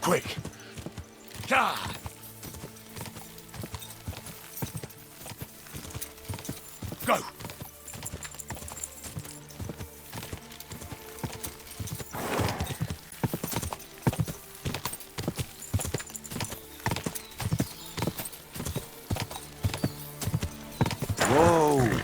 quick. Ah! Go! Whoa!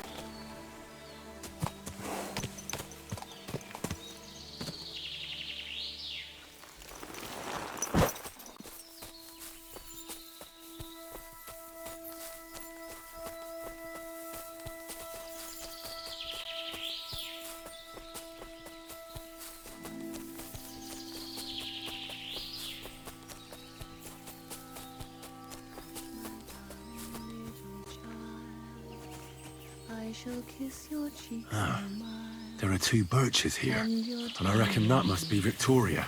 There are 2 birches here, and I reckon that must be Victoria.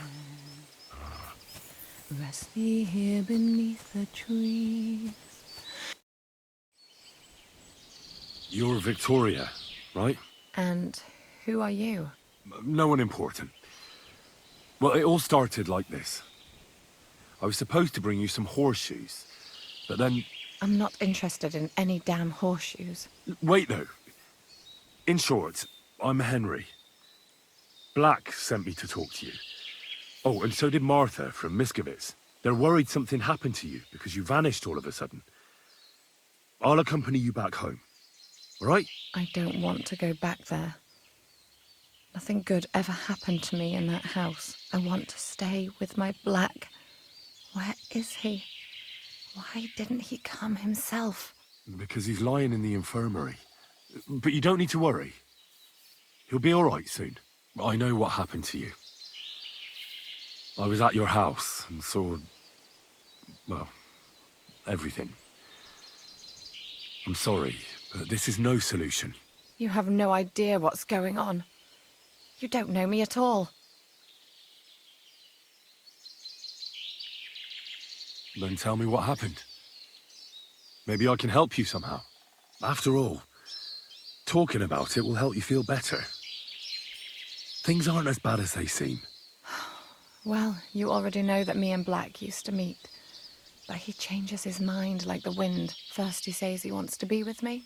Rest thee here beneath the trees. You're Victoria, right? And who are you? No one important. Well, it all started like this. I was supposed to bring you some horseshoes, but then... I'm not interested in any damn horseshoes. Wait, though. In short, I'm Henry. Black sent me to talk to you. Oh, and so did Martha from Miskovitz. They're worried something happened to you because you vanished all of a sudden. I'll accompany you back home. All right? I don't want to go back there. Nothing good ever happened to me in that house. I want to stay with my Black. Where is he? Why didn't he come himself? Because he's lying in the infirmary. But you don't need to worry. He'll be all right soon. I know what happened to you. I was at your house and saw... well, everything. I'm sorry, but this is no solution. You have no idea what's going on. You don't know me at all. Then tell me what happened. Maybe I can help you somehow. After all, talking about it will help you feel better. Things aren't as bad as they seem. Well, you already know that me and Black used to meet. But he changes his mind like the wind. First he says he wants to be with me,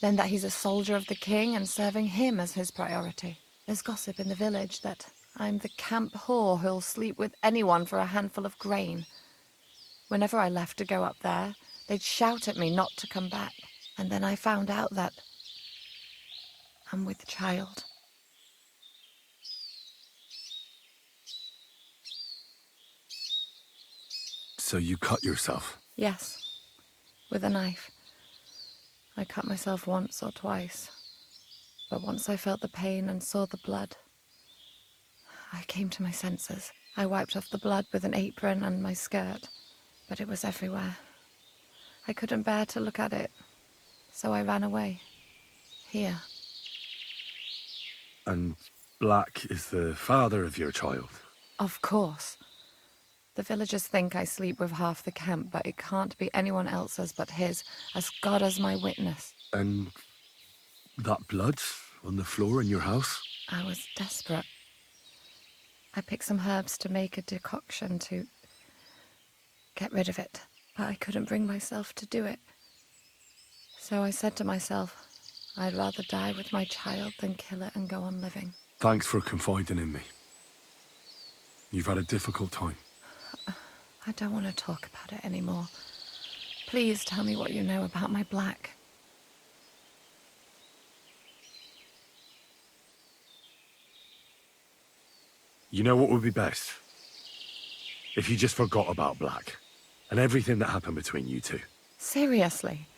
then that he's a soldier of the king and serving him as his priority. There's gossip in the village that I'm the camp whore who'll sleep with anyone for a handful of grain. Whenever I left to go up there, they'd shout at me not to come back. And then I found out that I'm with child. So you cut yourself? Yes, with a knife. I cut myself once or twice. But once I felt the pain and saw the blood, I came to my senses. I wiped off the blood with an apron and my skirt, but it was everywhere. I couldn't bear to look at it, so I ran away. Here. And Black is the father of your child? Of course. The villagers think I sleep with half the camp, but it can't be anyone else's but his, as God as my witness. And that blood on the floor in your house? I was desperate. I picked some herbs to make a decoction to get rid of it, but I couldn't bring myself to do it. So I said to myself, I'd rather die with my child than kill it and go on living. Thanks for confiding in me. You've had a difficult time. I don't want to talk about it anymore. Please tell me what you know about my Black. You know what would be best? If you just forgot about Black and everything that happened between you two. Seriously?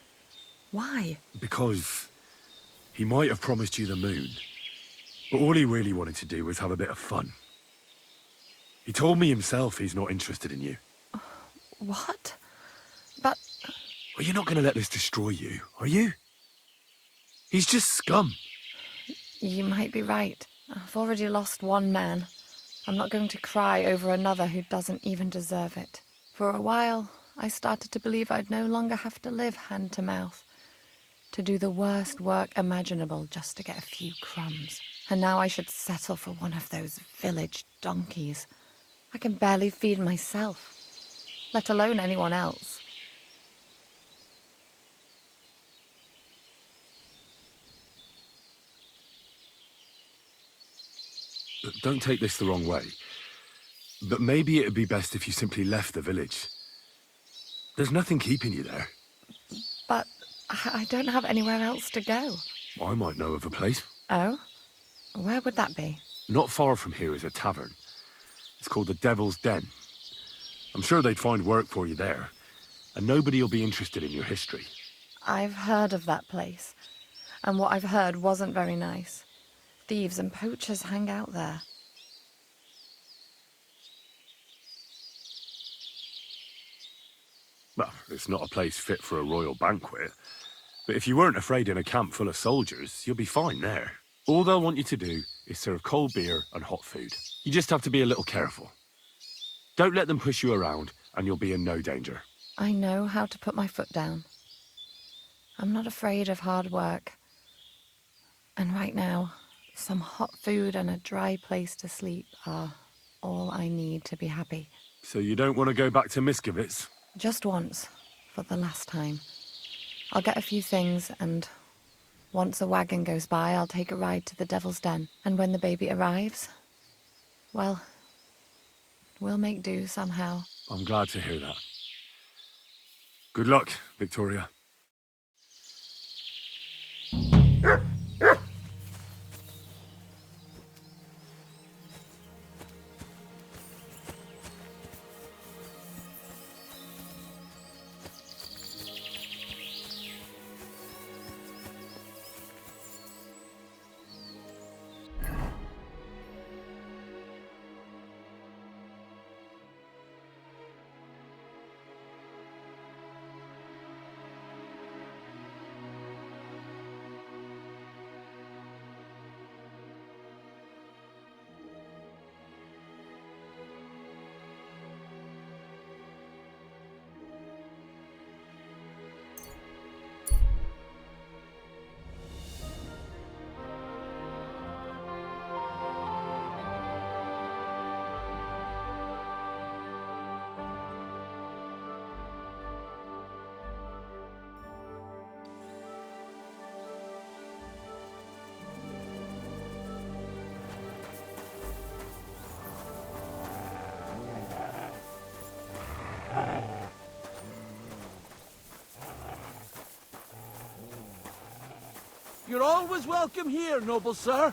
Why? Because he might have promised you the moon, but all he really wanted to do was have a bit of fun. He told me himself he's not interested in you. What? But... Well, you're not going to let this destroy you, are you? He's just scum. You might be right. I've already lost one man. I'm not going to cry over another who doesn't even deserve it. For a while, I started to believe I'd no longer have to live hand to mouth, to do the worst work imaginable just to get a few crumbs. And now I should settle for one of those village donkeys. I can barely feed myself, let alone anyone else. Don't take this the wrong way, but maybe it'd be best if you simply left the village. There's nothing keeping you there. But I don't have anywhere else to go. I might know of a place. Oh? Where would that be? Not far from here is a tavern. It's called the Devil's Den. I'm sure they'd find work for you there, and nobody will be interested in your history. I've heard of that place, and what I've heard wasn't very nice. Thieves and poachers hang out there. Well, it's not a place fit for a royal banquet, but if you weren't afraid in a camp full of soldiers, you'll be fine there. All they'll want you to do is serve cold beer and hot food. You just have to be a little careful. Don't let them push you around, and you'll be in no danger. I know how to put my foot down. I'm not afraid of hard work. And right now, some hot food and a dry place to sleep are all I need to be happy. So you don't want to go back to Miskovitz? Just once, for the last time. I'll get a few things, and once a wagon goes by, I'll take a ride to the Devil's Den. And when the baby arrives, well, we'll make do somehow. I'm glad to hear that. Good luck, Victoria. You're always welcome here, noble sir.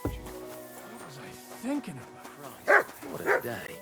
What was I thinking of, Christ? What a day.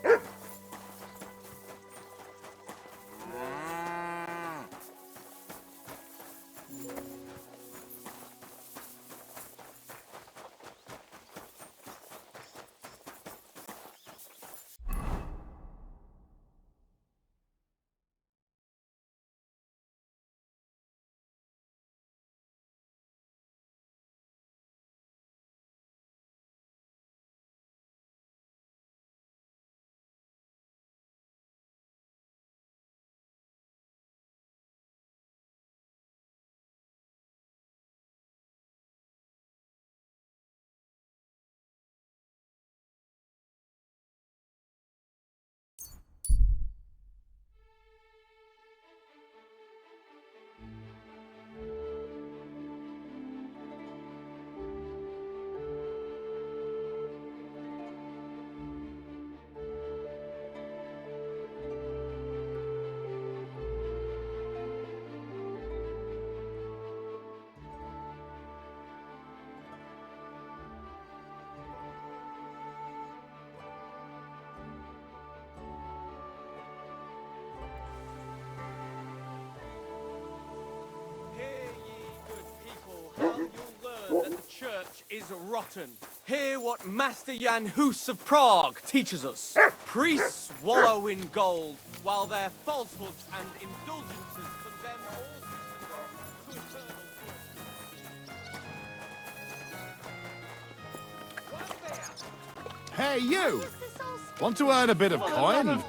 That the church is rotten. Hear what Master Jan Hus of Prague teaches us. Priests wallow in gold, while their falsehoods and indulgences condemn all to eternal. Hey, you! Want to earn a bit of coin?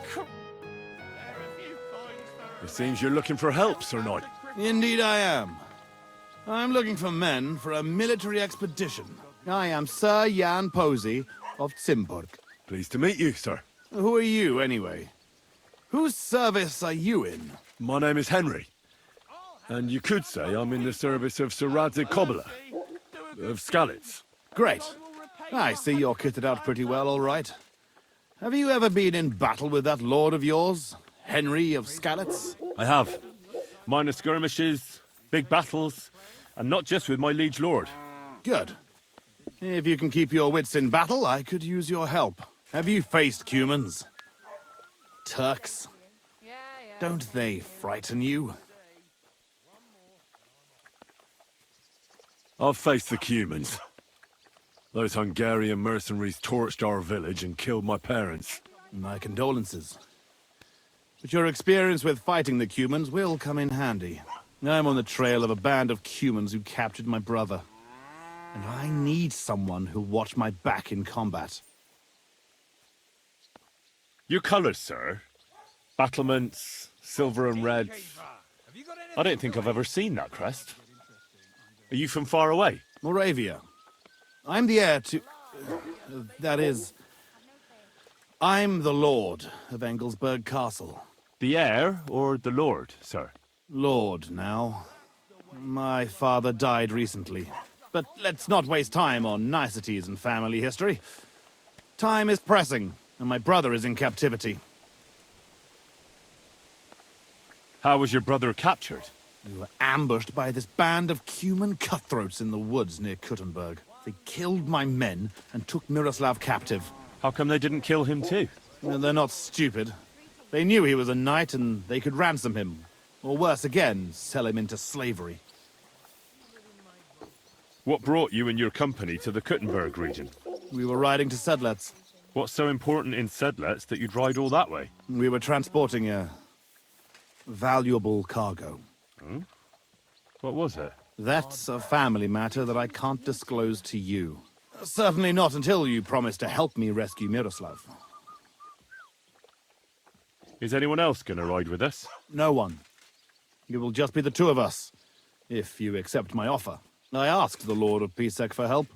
It seems you're looking for help, Sir Knight. Indeed I am. I'm looking for men for a military expedition. I am Sir Jan Posy of Zimburg. Pleased to meet you, sir. Who are you, anyway? Whose service are you in? My name is Henry. And you could say I'm in the service of Sir Radzig Kobyla, of Skalitz. Great. I see you're kitted out pretty well, all right. Have you ever been in battle with that lord of yours, Henry of Skalitz? I have. Minor skirmishes, big battles, and not just with my liege lord. Good. If you can keep your wits in battle, I could use your help. Have you faced Cumans? Turks? Don't they frighten you? I've faced the Cumans. Those Hungarian mercenaries torched our village and killed my parents. My condolences. But your experience with fighting the Cumans will come in handy. I'm on the trail of a band of Cumans who captured my brother. And I need someone who'll watch my back in combat. Your colours, sir? Battlements, silver and red. I don't think I've ever seen that crest. Are you from far away? Moravia. I'm the heir to... that is... I'm the lord of Engelsberg Castle. The heir or the lord, sir? Lord, now. My father died recently. But let's not waste time on niceties and family history. Time is pressing, and my brother is in captivity. How was your brother captured? We were ambushed by this band of Cuman cutthroats in the woods near Kuttenberg. They killed my men and took Miroslav captive. How come they didn't kill him too? Well, they're not stupid. They knew he was a knight and they could ransom him. Or worse again, sell him into slavery. What brought you and your company to the Kuttenberg region? We were riding to Sedlets. What's so important in Sedlets that you'd ride all that way? We were transporting a valuable cargo. What was it? That's a family matter that I can't disclose to you. Certainly not until you promise to help me rescue Miroslav. Is anyone else going to ride with us? No one. It will just be the two of us, if you accept my offer. I asked the Lord of Pisek for help,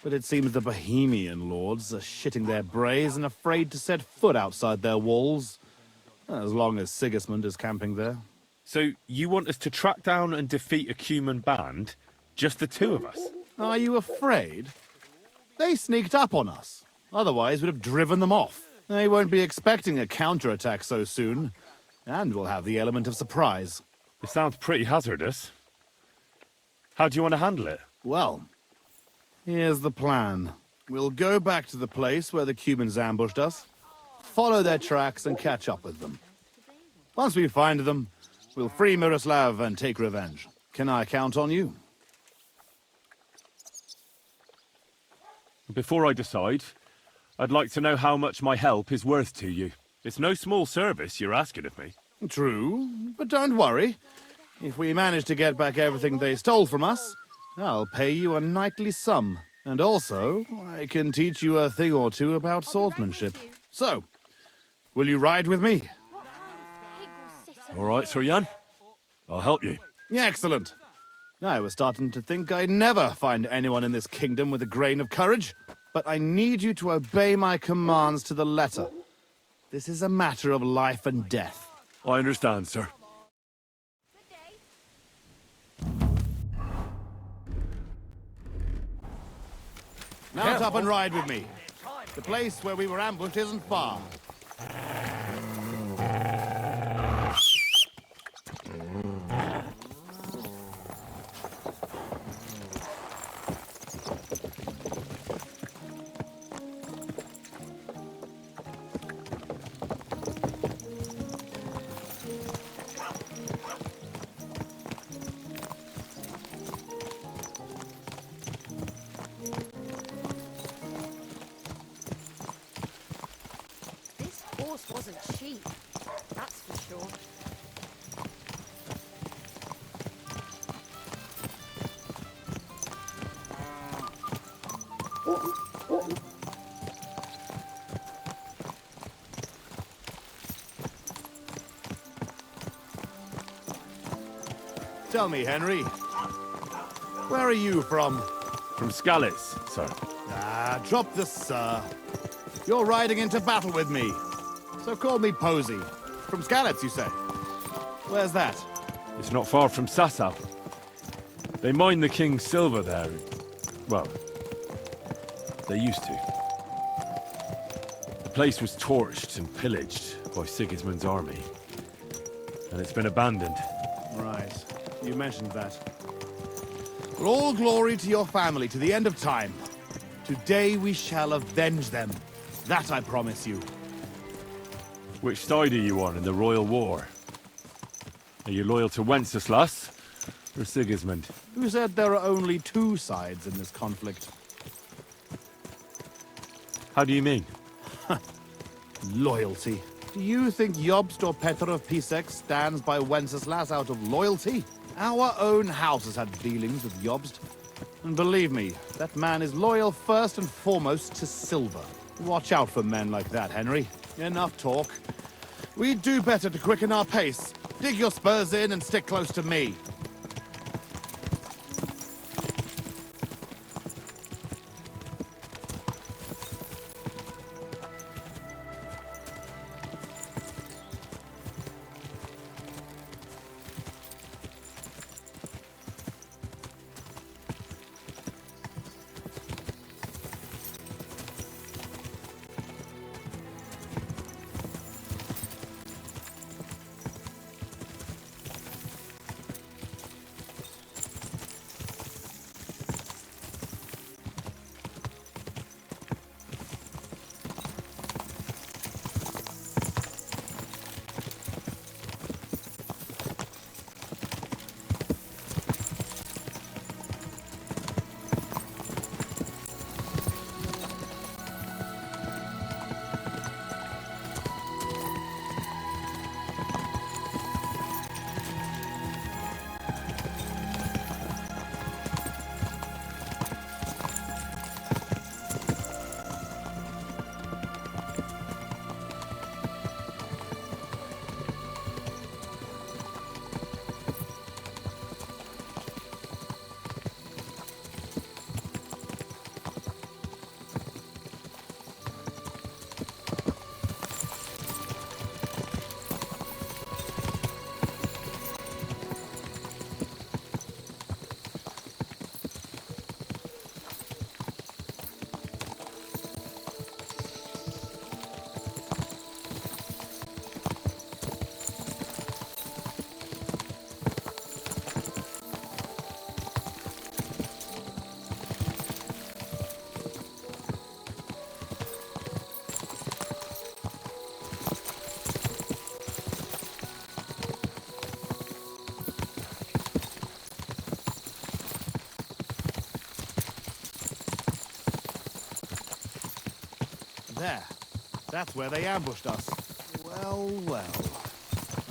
but it seems the Bohemian lords are shitting their brays and afraid to set foot outside their walls, as long as Sigismund is camping there. So you want us to track down and defeat a Cuman band? Just the two of us? Are you afraid? They sneaked up on us. Otherwise, we'd have driven them off. They won't be expecting a counterattack so soon, and we'll have the element of surprise. It sounds pretty hazardous. How do you want to handle it? Well, here's the plan. We'll go back to the place where the Cumans ambushed us, follow their tracks and catch up with them. Once we find them, we'll free Miroslav and take revenge. Can I count on you? Before I decide, I'd like to know how much my help is worth to you. It's no small service you're asking of me. True, but don't worry. If we manage to get back everything they stole from us, I'll pay you a knightly sum. And also, I can teach you a thing or two about swordsmanship. So, will you ride with me? All right, Sir Jan. I'll help you. Excellent. I was starting to think I'd never find anyone in this kingdom with a grain of courage, but I need you to obey my commands to the letter. This is a matter of life and death. I understand, sir. Mount up and ride with me. The place where we were ambushed isn't far. Horse wasn't cheap, that's for sure. Tell me, Henry, where are you from? From Scalitz, sir. Ah, drop the sir. You're riding into battle with me. So call me Posy. From Scalitz, you say? Where's that? It's not far from Sasau. They mine the king's silver there. Well, they used to. The place was torched and pillaged by Sigismund's army. And it's been abandoned. Right. You mentioned that. Well, all glory to your family to the end of time. Today we shall avenge them. That I promise you. Which side are you on in the royal war? Are you loyal to Wenceslas or Sigismund? Who said there are only two sides in this conflict? How do you mean? Loyalty. Do you think Jobst or Petr of Pisek stands by Wenceslas out of loyalty? Our own house has had dealings with Jobst. And believe me, that man is loyal first and foremost to silver. Watch out for men like that, Henry. Enough talk. We'd do better to quicken our pace. Dig your spurs in and stick close to me. There. That's where they ambushed us. Well, well.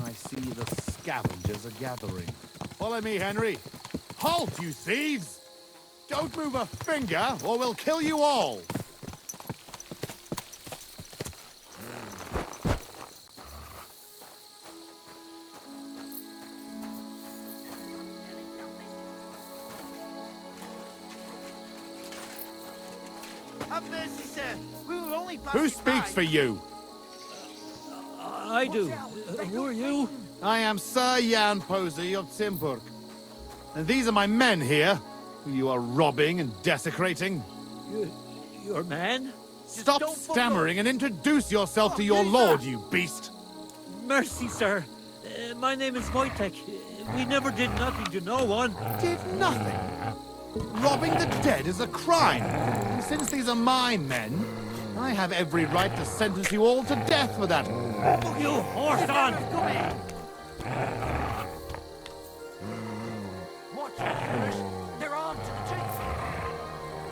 I see the scavengers are gathering. Follow me, Henry. Halt, you thieves! Don't move a finger, or we'll kill you all! Have mercy, sir. We were only Who passing speaks by. for you? I do. Who are you? I am Sir Jan Posy of Zimburg. And these are my men here, who you are robbing and desecrating. Your man? Stop don't stammering and introduce yourself to your lord, you beast! Mercy, sir. My name is Wojtek. We never did nothing to no one. Did nothing. Robbing the dead is a crime. And since these are my men, I have every right to sentence you all to death for that. You horse on! Watch out, sirs. They're on to the tree.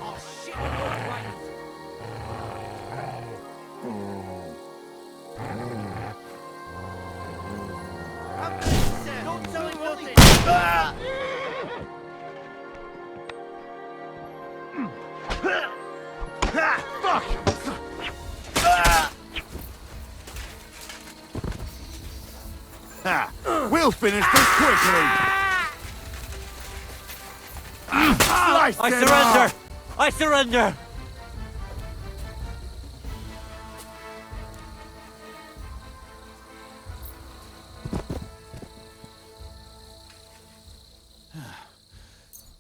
Oh, shit. Right. Have mercy, sir. Don't tell him nothing. Fuck! Ha! We'll finish this quickly! I surrender! I surrender!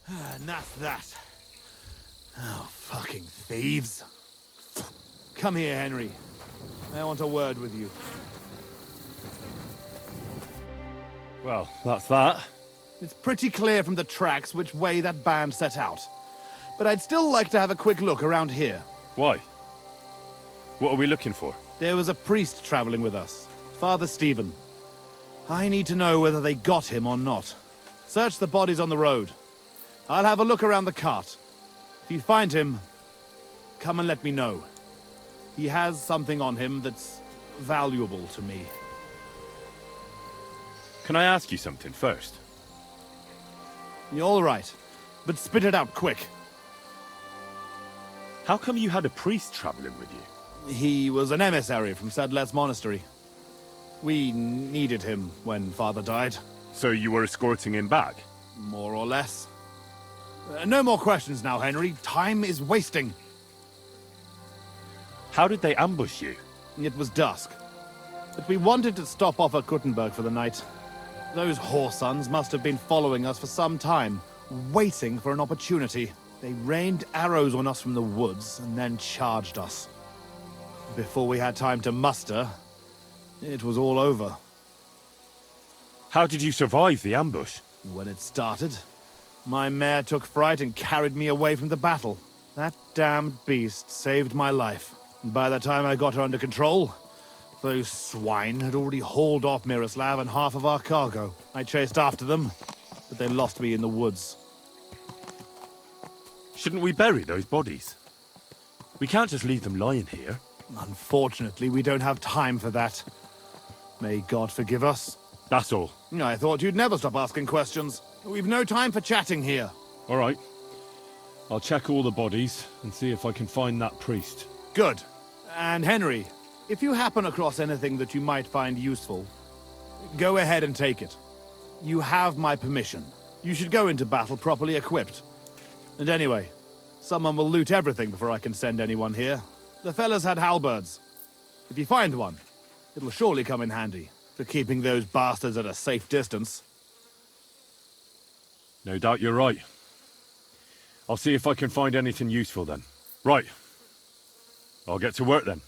And that's that. Oh, fucking thieves. Come here, Henry. I want a word with you. Well, that's that. It's pretty clear from the tracks which way that band set out. But I'd still like to have a quick look around here. Why? What are we looking for? There was a priest traveling with us, Father Stephen. I need to know whether they got him or not. Search the bodies on the road. I'll have a look around the cart. If you find him, come and let me know. He has something on him that's valuable to me. Can I ask you something first? You're all right, but spit it out quick. How come you had a priest traveling with you? He was an emissary from Sadlet's monastery. We needed him when Father died, So you were escorting him back? more or less. No more questions now, Henry. Time is wasting. How did they ambush you? It was dusk, but we wanted to stop off at Kuttenberg for the night. Those whoresons must have been following us for some time, waiting for an opportunity. They rained arrows on us from the woods and then charged us. Before we had time to muster, it was all over. How did you survive the ambush? When it started, my mare took fright and carried me away from the battle. That damned beast saved my life. And by the time I got her under control, those swine had already hauled off Miroslav and half of our cargo. I chased after them, but they lost me in the woods. Shouldn't we bury those bodies? We can't just leave them lying here. Unfortunately, we don't have time for that. May God forgive us. That's all. I thought you'd never stop asking questions. We've no time for chatting here. All right. I'll check all the bodies and see if I can find that priest. Good. And Henry, if you happen across anything that you might find useful, go ahead and take it. You have my permission. You should go into battle properly equipped. And anyway, someone will loot everything before I can send anyone here. The fellas had halberds. If you find one, it'll surely come in handy for keeping those bastards at a safe distance. No doubt you're right. I'll see if I can find anything useful then. Right. I'll get to work then.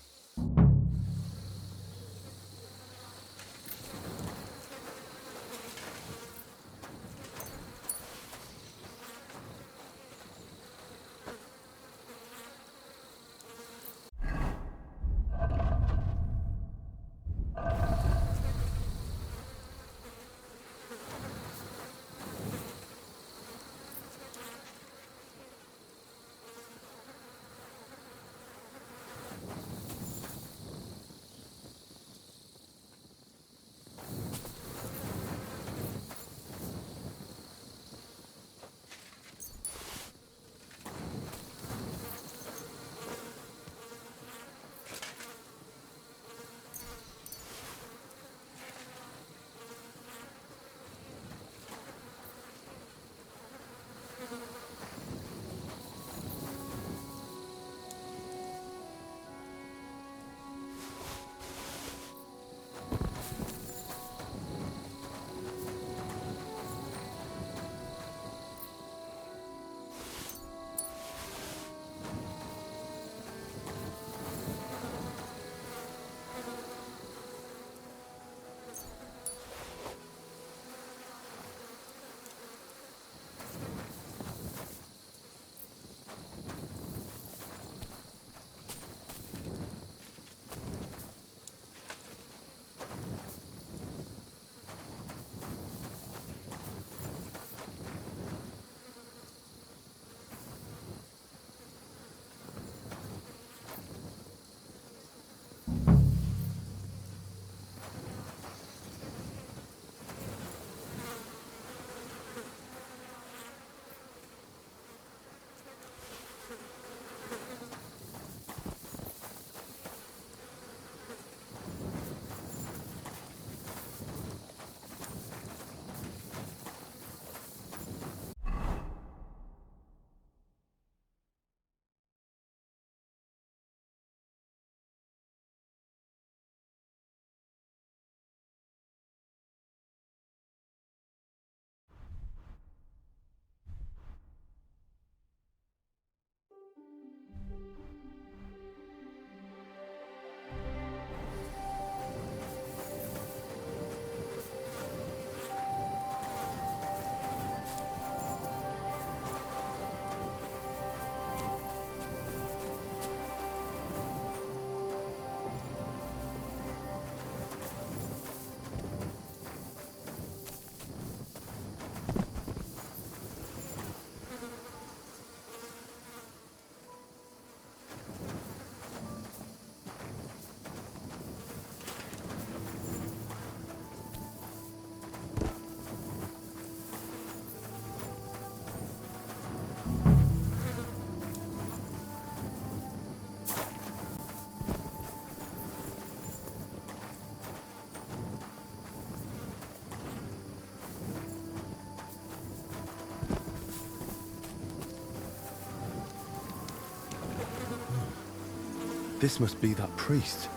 This must be that priest.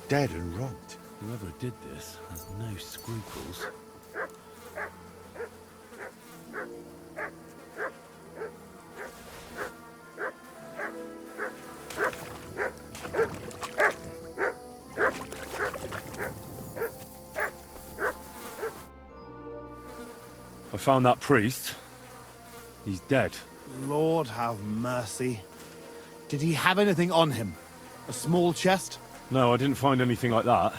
Dead and robbed. Whoever did this has no scruples. I found that priest. He's dead. Lord have mercy. Did he have anything on him? A small chest? No, I didn't find anything like that.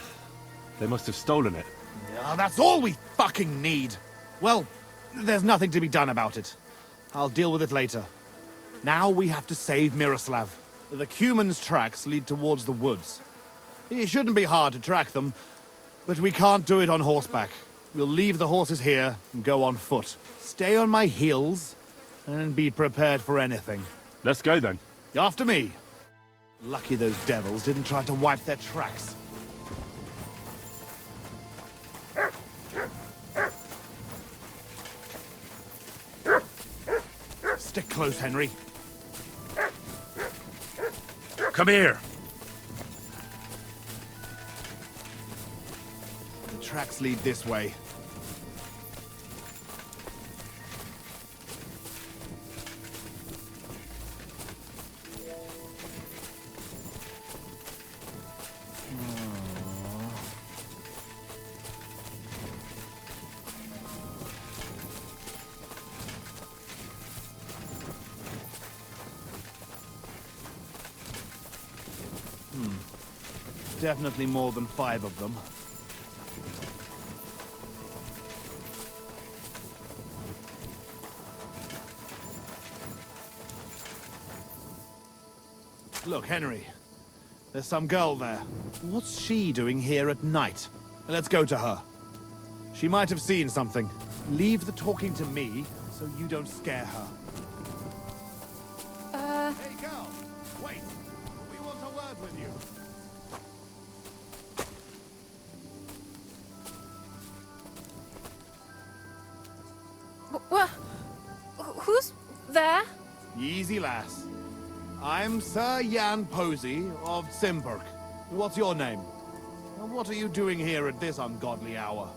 They must have stolen it. Yeah, that's all we fucking need. Well, there's nothing to be done about it. I'll deal with it later. Now we have to save Miroslav. The Cuman's tracks lead towards the woods. It shouldn't be hard to track them, but we can't do it on horseback. We'll leave the horses here and go on foot. Stay on my heels and be prepared for anything. Let's go then. After me. Lucky those devils didn't try to wipe their tracks. Stick close, Henry. Come here. The tracks lead this way. Definitely more than 5 of them. Look, Henry. There's some girl there. What's she doing here at night? Let's go to her. She might have seen something. Leave the talking to me, so you don't scare her. Hey, girl! Wait! We want a word with you. Well, who's there? Easy, lass. I'm Sir Jan Posy of Zimburg. What's your name? And what are you doing here at this ungodly hour?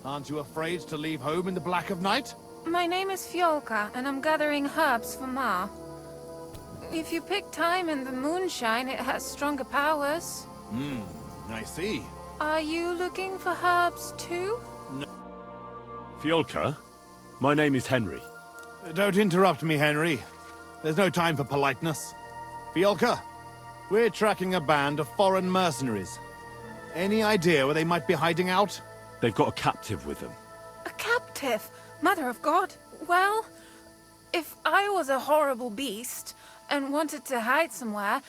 Aren't you afraid to leave home in the black of night? My name is Fiolka, and I'm gathering herbs for Ma. If you pick time in the moonshine, it has stronger powers. I see. Are you looking for herbs too? Fiolka, my name is Henry. Don't interrupt me, Henry. There's no time for politeness. Fiolka, we're tracking a band of foreign mercenaries. Any idea where they might be hiding out? They've got a captive with them. A captive? Mother of God. Well, if I was a horrible beast and wanted to hide somewhere,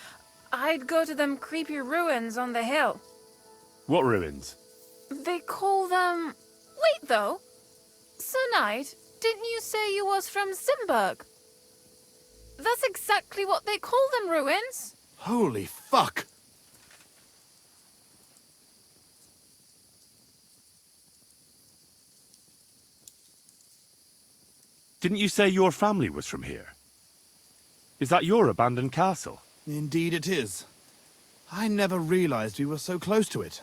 I'd go to them creepy ruins on the hill. What ruins? They call them... Wait, though. Sir Knight, didn't you say you was from Zimburg? That's exactly what they call them ruins. Holy fuck! Didn't you say your family was from here? Is that your abandoned castle? Indeed it is. I never realized we were so close to it.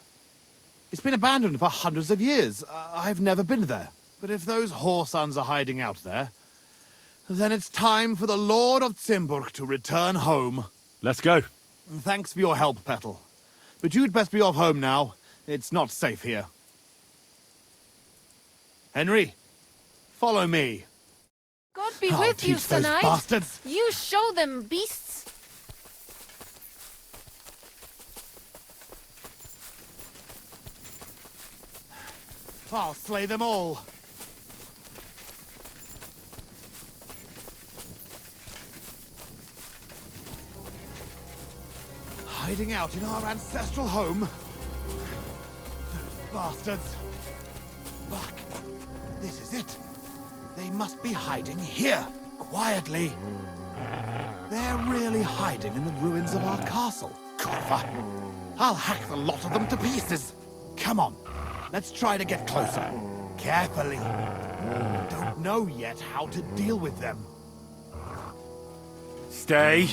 It's been abandoned for hundreds of years. I've never been there. But if those whoresons are hiding out there, Then it's time for the Lord of Zimburg to return home. Let's go. Thanks for your help, Petal. But you'd best be off home now. It's not safe here. Henry, follow me. God be I'll with you, teach those Sir Knight. bastards. You show them, beasts. I'll slay them all. Hiding out in our ancestral home? Those bastards. Fuck. This is it. They must be hiding here, quietly. They're really hiding in the ruins of our castle. Coffer. I'll hack the lot of them to pieces. Come on, let's try to get closer. Carefully. Don't know yet how to deal with them. Stay.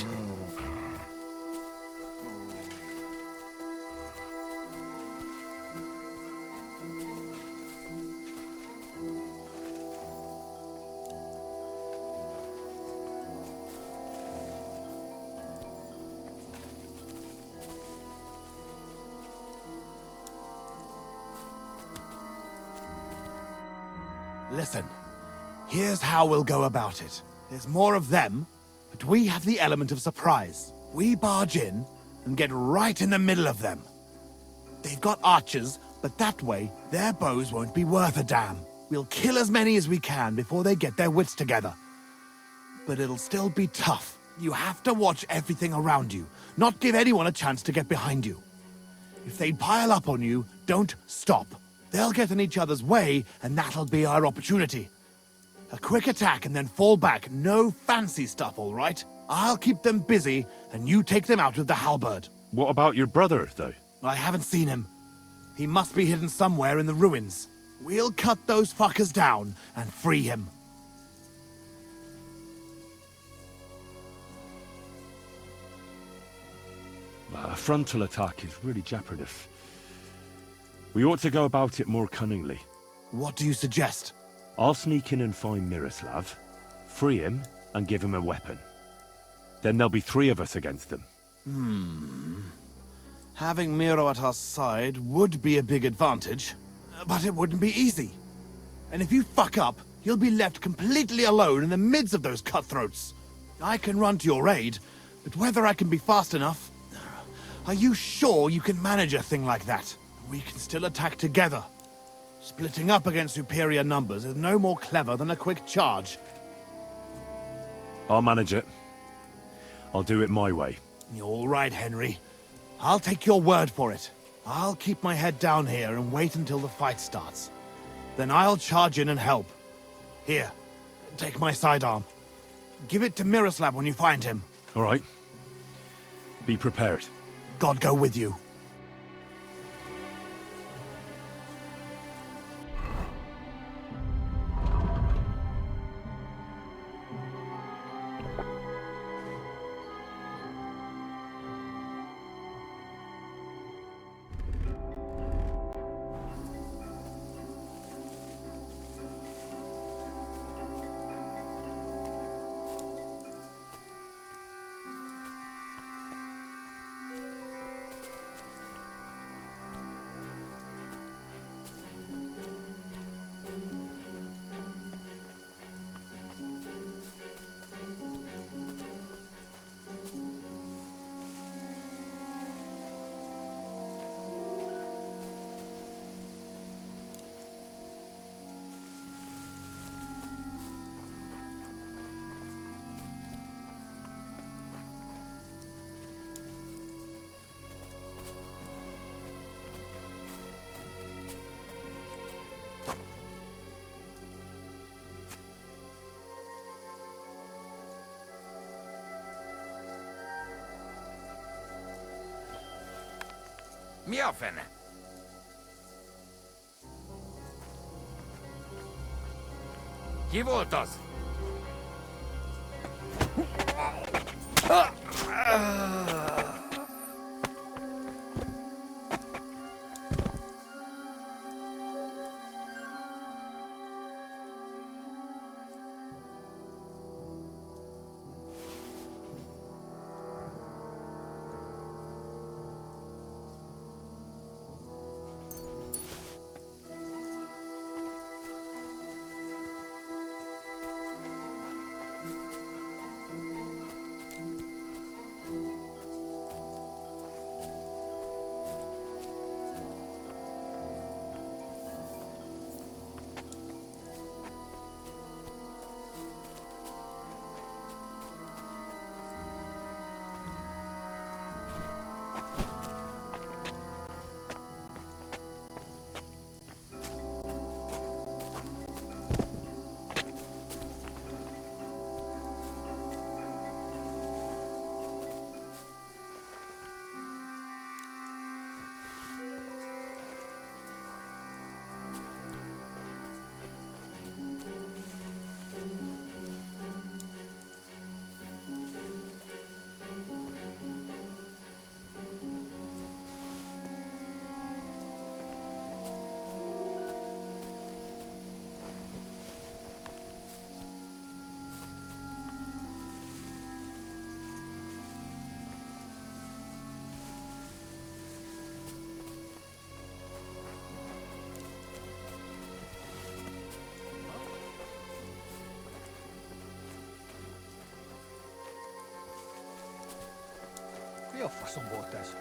Listen, here's how we'll go about it. There's more of them, but we have the element of surprise. We barge in and get right in the middle of them. They've got archers, but that way, their bows won't be worth a damn. We'll kill as many as we can before they get their wits together. But it'll still be tough. You have to watch everything around you, not give anyone a chance to get behind you. If they pile up on you, don't stop. They'll get in each other's way, and that'll be our opportunity. A quick attack and then fall back. No fancy stuff, all right? I'll keep them busy, and you take them out with the halberd. What about your brother, though? I haven't seen him. He must be hidden somewhere in the ruins. We'll cut those fuckers down and free him. A frontal attack is really jeopardous. We ought to go about it more cunningly. What do you suggest? I'll sneak in and find Miroslav, free him, and give him a weapon. Then there'll be 3 of us against them. Having Miro at our side would be a big advantage, but it wouldn't be easy. And if you fuck up, you'll be left completely alone in the midst of those cutthroats. I can run to your aid, but whether I can be fast enough... Are you sure you can manage a thing like that? We can still attack together. Splitting up against superior numbers is no more clever than a quick charge. I'll manage it. I'll do it my way. You're all right, Henry. I'll take your word for it. I'll keep my head down here and wait until the fight starts. Then I'll charge in and help. Here, take my sidearm. Give it to Miroslav when you find him. All right. Be prepared. God go with you. Miofen. Kivoltos. off for some waters.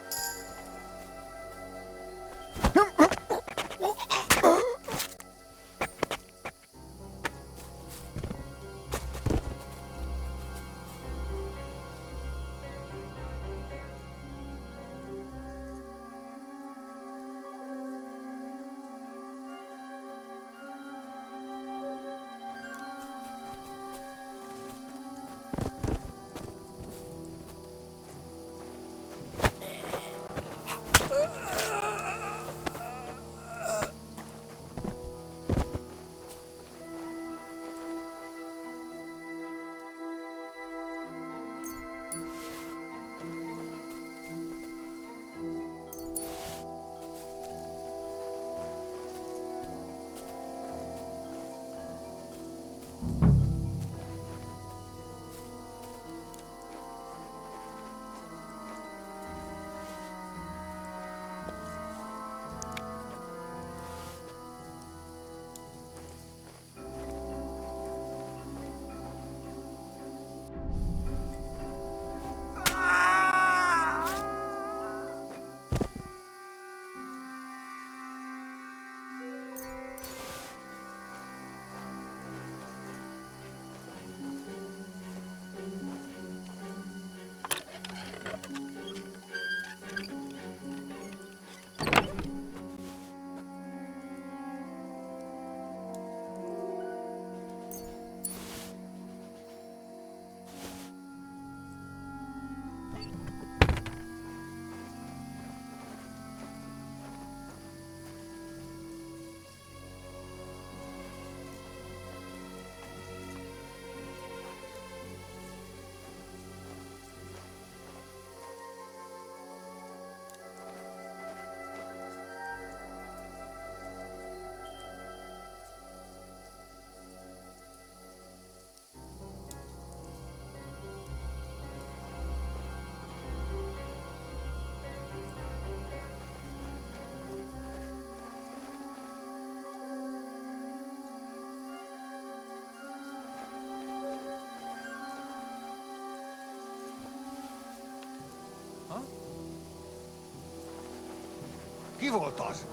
Kivoltaas.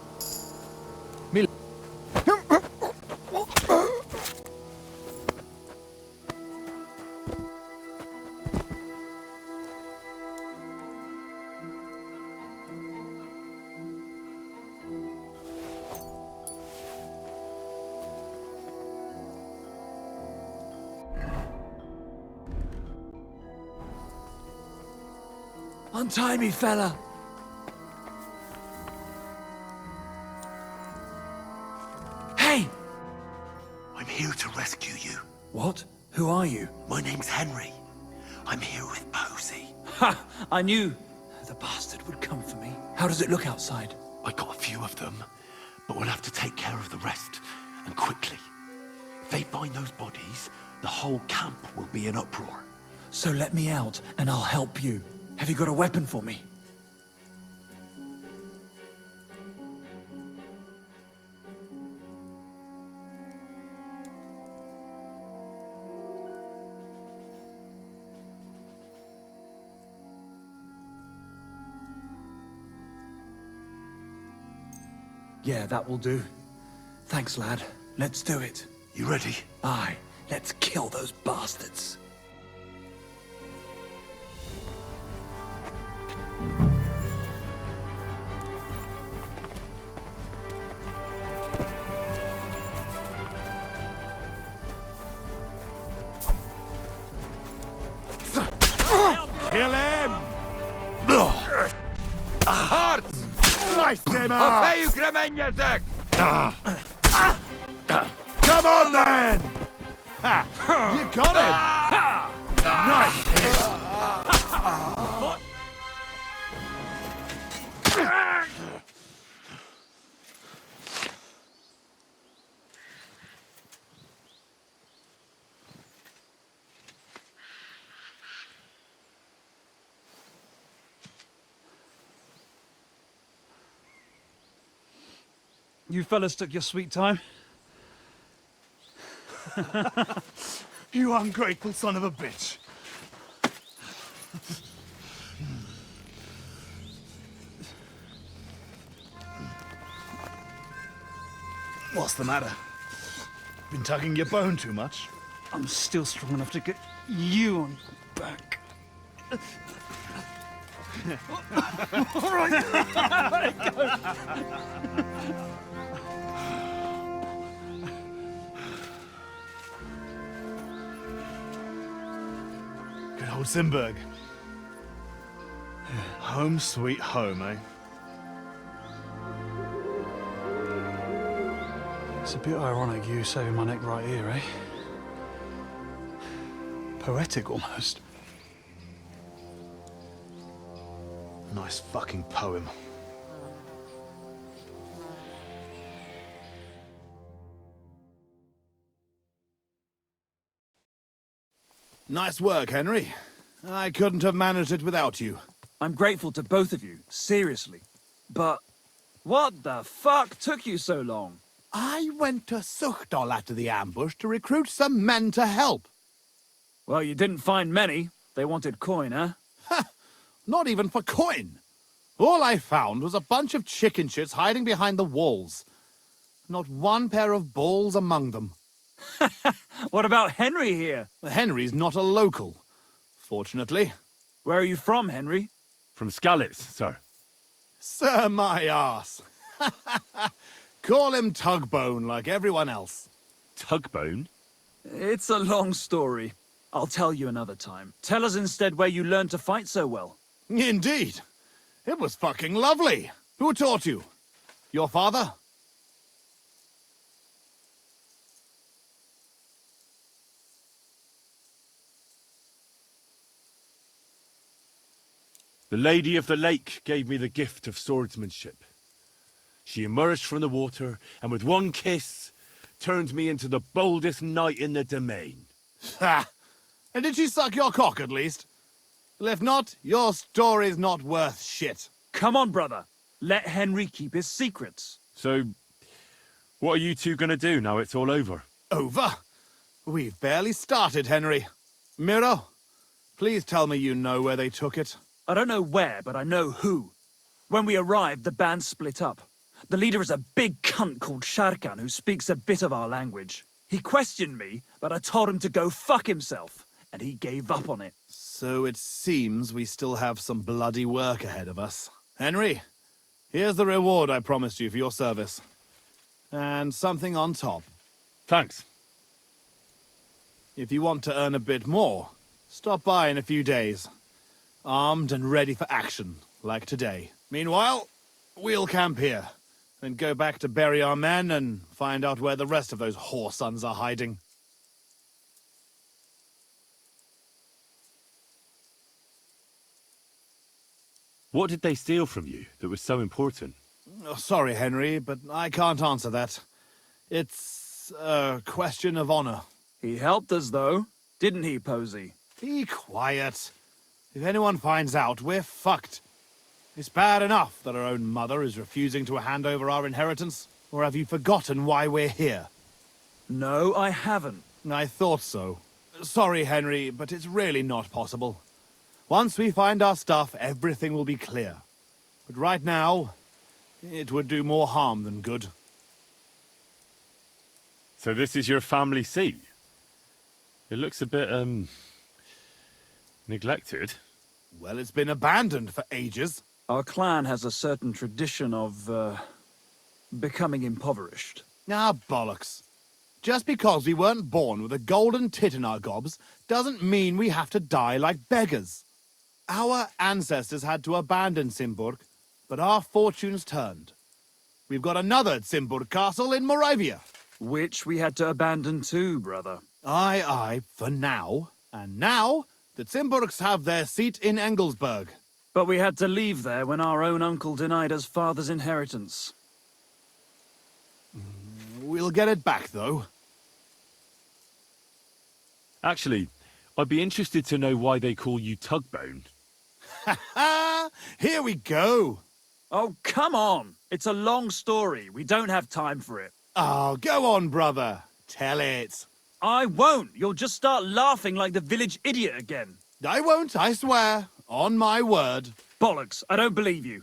Untie me, fella. Hey! I'm here to rescue you. What? Who are you? My name's Henry. I'm here with Posy. Ha! I knew the bastard would come for me. How does it look outside? I got a few of them, but we'll have to take care of the rest, and quickly. If they find those bodies, the whole camp will be in uproar. So let me out, and I'll help you. Have you got a weapon for me? Yeah, that will do. Thanks, lad. Let's do it. You ready? Aye, let's kill those bastards. Kill him! Hard! Slice him up! Opej kremeniatek! Come on then! Ha! You got him! Nice hit! You fellas took your sweet time. You ungrateful son of a bitch. What's the matter? Been tugging your bone too much? I'm still strong enough to get you on your back. All right. Good old Zimburg. Home sweet home, eh? It's a bit ironic you saving my neck right here, eh? Poetic almost. Nice fucking poem. Nice work, Henry. I couldn't have managed it without you. I'm grateful to both of you, seriously. But what the fuck took you so long? I went to Suchdol after the ambush to recruit some men to help. Well, you didn't find many. They wanted coin, huh? Not even for coin. All I found was a bunch of chicken shits hiding behind the walls. Not one pair of balls among them. What about Henry here? Henry's not a local, fortunately. Where are you from, Henry? From Skalitz, sir. Sir, my arse. Call him Tugbone like everyone else. Tugbone? It's a long story. I'll tell you another time. Tell us instead where you learned to fight so well. Indeed. It was fucking lovely. Who taught you? Your father? The Lady of the Lake gave me the gift of swordsmanship. She emerged from the water, and with one kiss, turned me into the boldest knight in the domain. Ha! And did she suck your cock at least? Well, if not, your story's not worth shit. Come on, brother. Let Henry keep his secrets. So, what are you two gonna do now it's all over? Over? We've barely started, Henry. Miro, please tell me you know where they took it. I don't know where, but I know who. When we arrived, the band split up. The leader is a big cunt called Sharkan who speaks a bit of our language. He questioned me, but I told him to go fuck himself, and he gave up on it. So it seems we still have some bloody work ahead of us. Henry, here's the reward I promised you for your service. And something on top. Thanks. If you want to earn a bit more, stop by in a few days. Armed and ready for action, like today. Meanwhile, we'll camp here, and go back to bury our men and find out where the rest of those whoresons are hiding. What did they steal from you that was so important? Oh, sorry, Henry, but I can't answer that. It's a question of honor. He helped us, though. Didn't he, Posy? Be quiet. If anyone finds out, we're fucked. It's bad enough that our own mother is refusing to hand over our inheritance. Or have you forgotten why we're here? No, I haven't. I thought so. Sorry, Henry, but it's really not possible. Once we find our stuff, everything will be clear. But right now, it would do more harm than good. So this is your family seat? It looks a bit, neglected. Well, it's been abandoned for ages. Our clan has a certain tradition of, becoming impoverished. Ah, bollocks. Just because we weren't born with a golden tit in our gobs doesn't mean we have to die like beggars. Our ancestors had to abandon Zimburg, but our fortunes turned. We've got another Zimburg castle in Moravia. Which we had to abandon too, brother. Aye, for now. And now, the Zimburgs have their seat in Engelsberg. But we had to leave there when our own uncle denied us father's inheritance. We'll get it back, though. Actually, I'd be interested to know why they call you Tugbone. Ha! Here we go! Oh, come on! It's a long story. We don't have time for it. Oh, go on, brother. Tell it. I won't. You'll just start laughing like the village idiot again. I won't, I swear. On my word. Bollocks. I don't believe you.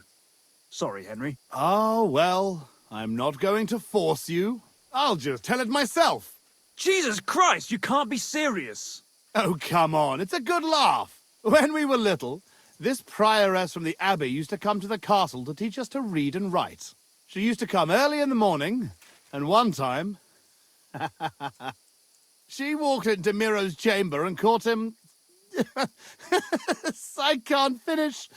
Sorry, Henry. Oh, well, I'm not going to force you. I'll just tell it myself. Jesus Christ, you can't be serious. Oh, come on, it's a good laugh. When we were little, this prioress from the abbey used to come to the castle to teach us to read and write. She used to come early in the morning, and one time, she walked into Miro's chamber and caught him... I can't finish.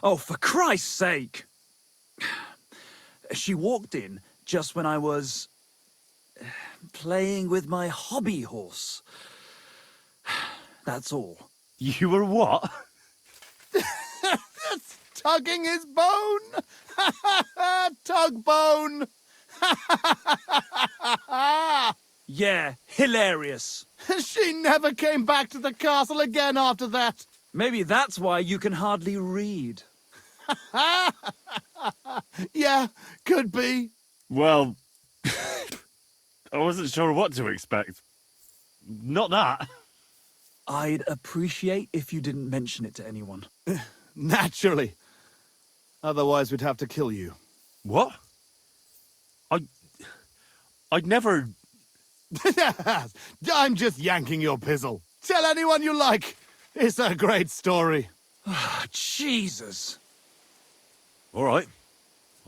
Oh, for Christ's sake! She walked in just when I was... playing with my hobby horse. That's all. You were what? Tugging his bone! Tug bone! Yeah, hilarious. She never came back to the castle again after that. Maybe that's why you can hardly read. Yeah, could be. Well, I wasn't sure what to expect. Not that. I'd appreciate if you didn't mention it to anyone. Naturally. Otherwise, we'd have to kill you. What? I'd never... I'm just yanking your pizzle. Tell anyone you like. It's a great story. Jesus. All right.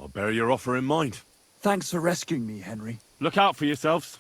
I'll bear your offer in mind. Thanks for rescuing me, Henry. Look out for yourselves.